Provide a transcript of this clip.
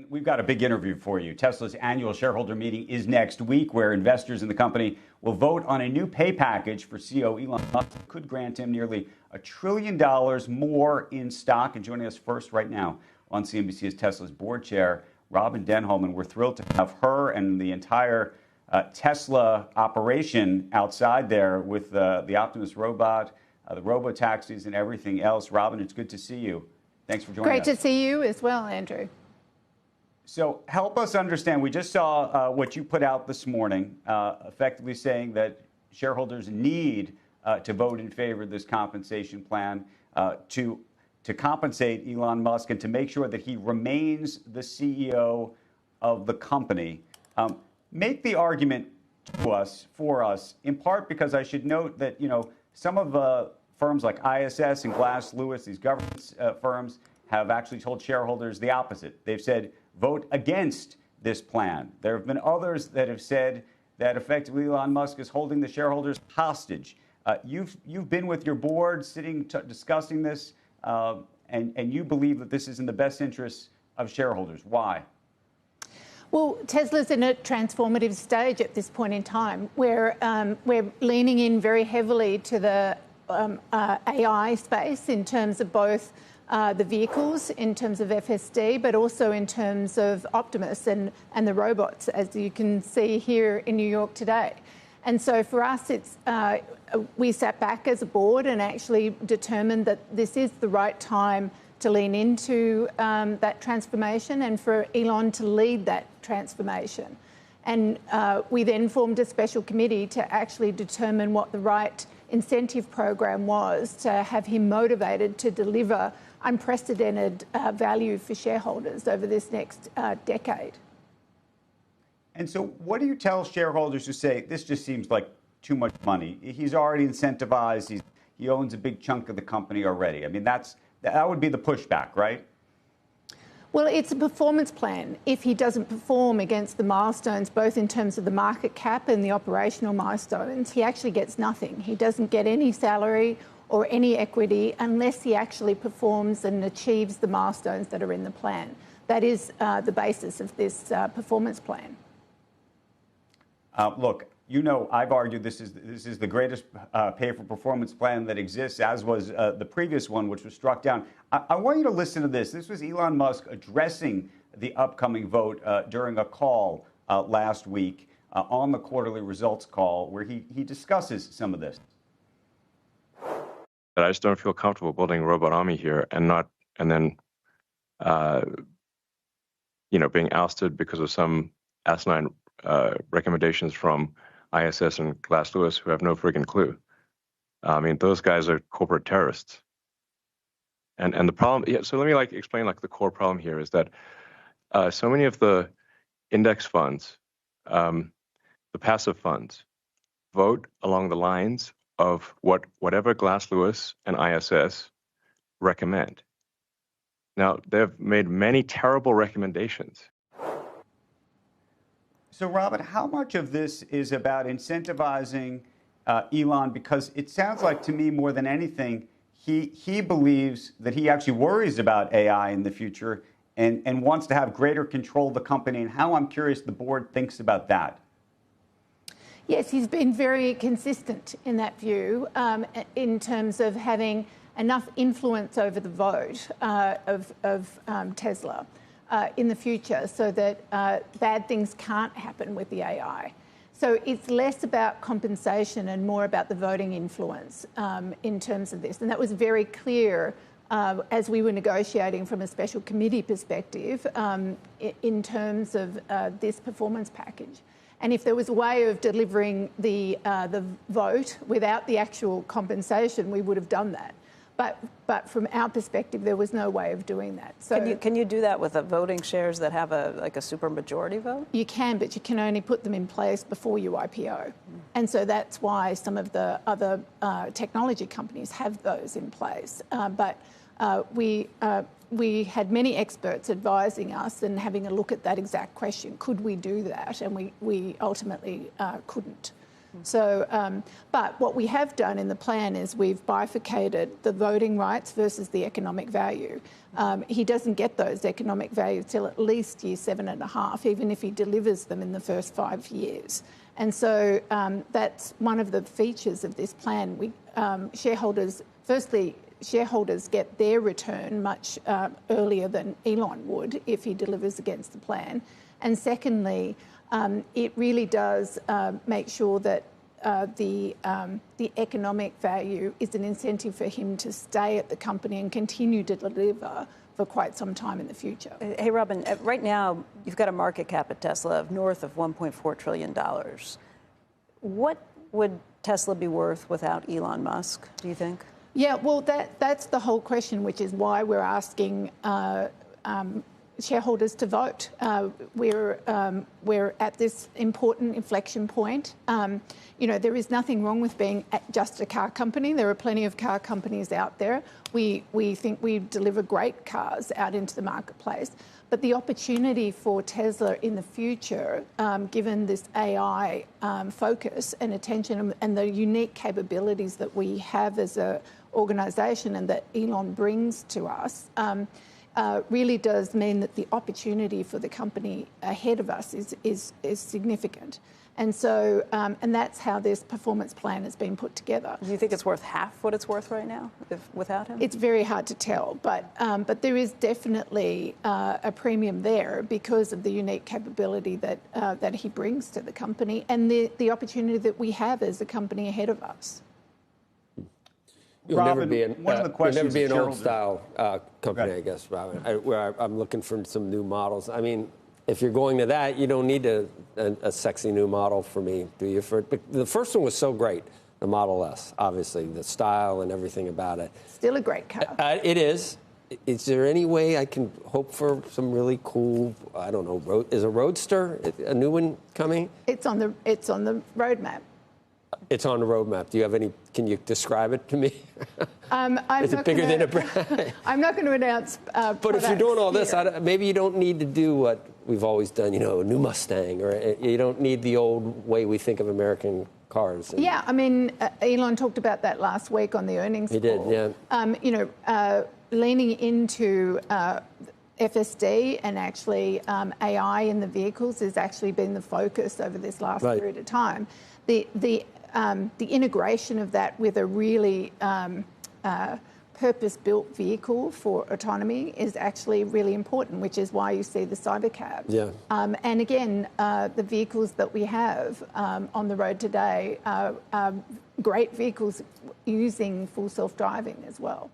We've got a big interview for you. Tesla's annual shareholder meeting is next week, where investors in the company will vote on a new pay package for CEO Elon Musk that could grant him nearly $1 trillion more in stock. And joining us first right now on CNBC is Tesla's board chair, Robin Denholm. And we're thrilled to have her and the entire Tesla operation outside there with the Optimus robot, the robo-taxis, and everything else. Robin, it's good to see you. Thanks for joining us. Great to see you as well, Andrew. So help us understand. We just saw what you put out this morning, effectively saying that shareholders need to vote in favor of this compensation plan to compensate Elon Musk and to make sure that he remains the CEO of the company. Make the argument for us, in part because I should note that, some of the firms like ISS and Glass Lewis, these governance firms, have actually told shareholders the opposite. They've said, vote against this plan. There have been others that have said that effectively Elon Musk is holding the shareholders hostage. You've been with your board sitting discussing this, and you believe that this is in the best interests of shareholders. Why? Well, Tesla's in a transformative stage at this point in time. We're leaning in very heavily to the AI space in terms of both the vehicles, in terms of FSD, but also in terms of Optimus and the robots, as you can see here in New York today. And so for us, we sat back as a board and actually determined that this is the right time to lean into that transformation and for Elon to lead that transformation. And we then formed a special committee to actually determine what the right incentive program was to have him motivated to deliver unprecedented value for shareholders over this next decade. And so what do you tell shareholders who say, this just seems like too much money? He's already incentivized. He owns a big chunk of the company already. I mean, that would be the pushback, right? Well, it's a performance plan. If he doesn't perform against the milestones, both in terms of the market cap and the operational milestones, he actually gets nothing. He doesn't get any salary or any equity unless he actually performs and achieves the milestones that are in the plan. That is the basis of this performance plan. Look, I've argued this is the greatest pay-for-performance plan that exists, as was the previous one, which was struck down. I want you to listen to this. This was Elon Musk addressing the upcoming vote during a call last week on the quarterly results call, where he discusses some of this. I just don't feel comfortable building a robot army here and then being ousted because of some asinine recommendations from ISS and Glass Lewis, who have no friggin' clue. I mean, those guys are corporate terrorists. And the problem, so let me explain the core problem here is that so many of the index funds, the passive funds, vote along the lines of whatever Glass Lewis and ISS recommend. Now, they've made many terrible recommendations. So, Robin, how much of this is about incentivizing Elon? Because it sounds like to me more than anything, he believes that he actually worries about AI in the future and wants to have greater control of the company. And how, I'm curious, the board thinks about that. Yes, he's been very consistent in that view in terms of having enough influence over the vote of Tesla in the future so that bad things can't happen with the AI. So it's less about compensation and more about the voting influence in terms of this. And that was very clear as we were negotiating from a special committee perspective in terms of this performance package. And if there was a way of delivering the vote without the actual compensation, we would have done that. But from our perspective, there was no way of doing that. So can you do that with voting shares that have a supermajority vote? You can, but you can only put them in place before you IPO. And so that's why some of the other technology companies have those in place. But we had many experts advising us and having a look at that exact question. Could we do that? And we ultimately couldn't. So, but what we have done in the plan is we've bifurcated the voting rights versus the economic value. He doesn't get those economic values till at least year 7.5, even if he delivers them in the first 5 years. And so that's one of the features of this plan. Shareholders get their return much earlier than Elon would if he delivers against the plan. And secondly, it really does make sure that the economic value is an incentive for him to stay at the company and continue to deliver for quite some time in the future. Hey, Robin, right now you've got a market cap at Tesla of north of $1.4 trillion. What would Tesla be worth without Elon Musk, do you think? Yeah, well, that's the whole question, which is why we're asking shareholders to vote. We're at this important inflection point. You know, there is nothing wrong with being just a car company. There are plenty of car companies out there. We think we deliver great cars out into the marketplace. But the opportunity for Tesla in the future, given this AI focus and attention and the unique capabilities that we have as an organisation and that Elon brings to us, really does mean that the opportunity for the company ahead of us is significant. And so, and that's how this performance plan has been put together. Do you think it's worth half what it's worth right now without him? It's very hard to tell, but there is definitely a premium there because of the unique capability that he brings to the company and the opportunity that we have as a company ahead of us. You'll never be an old-style company, Right. I guess, Robin, where I'm looking for some new models. I mean, if you're going to that, you don't need a sexy new model for me, do you? But the first one was so great, the Model S, obviously, the style and everything about it. Still a great car. It is. Is there any way I can hope for some really cool, I don't know, is a Roadster, a new one coming? It's on the roadmap. It's on the roadmap. Do you have any? Can you describe it to me? Is it bigger than a brand? I'm not going to announce. But if you're doing all this, maybe you don't need to do what we've always done. You know, a new Mustang, or you don't need the old way we think of American cars. Yeah, I mean, Elon talked about that last week on the earnings call. He did, yeah. You know, leaning into FSD and actually AI in the vehicles has actually been the focus over this last period of time. The integration of that with a really purpose-built vehicle for autonomy is actually really important, which is why you see the cybercab. Yeah. And again, the vehicles that we have on the road today are great vehicles using full self-driving as well.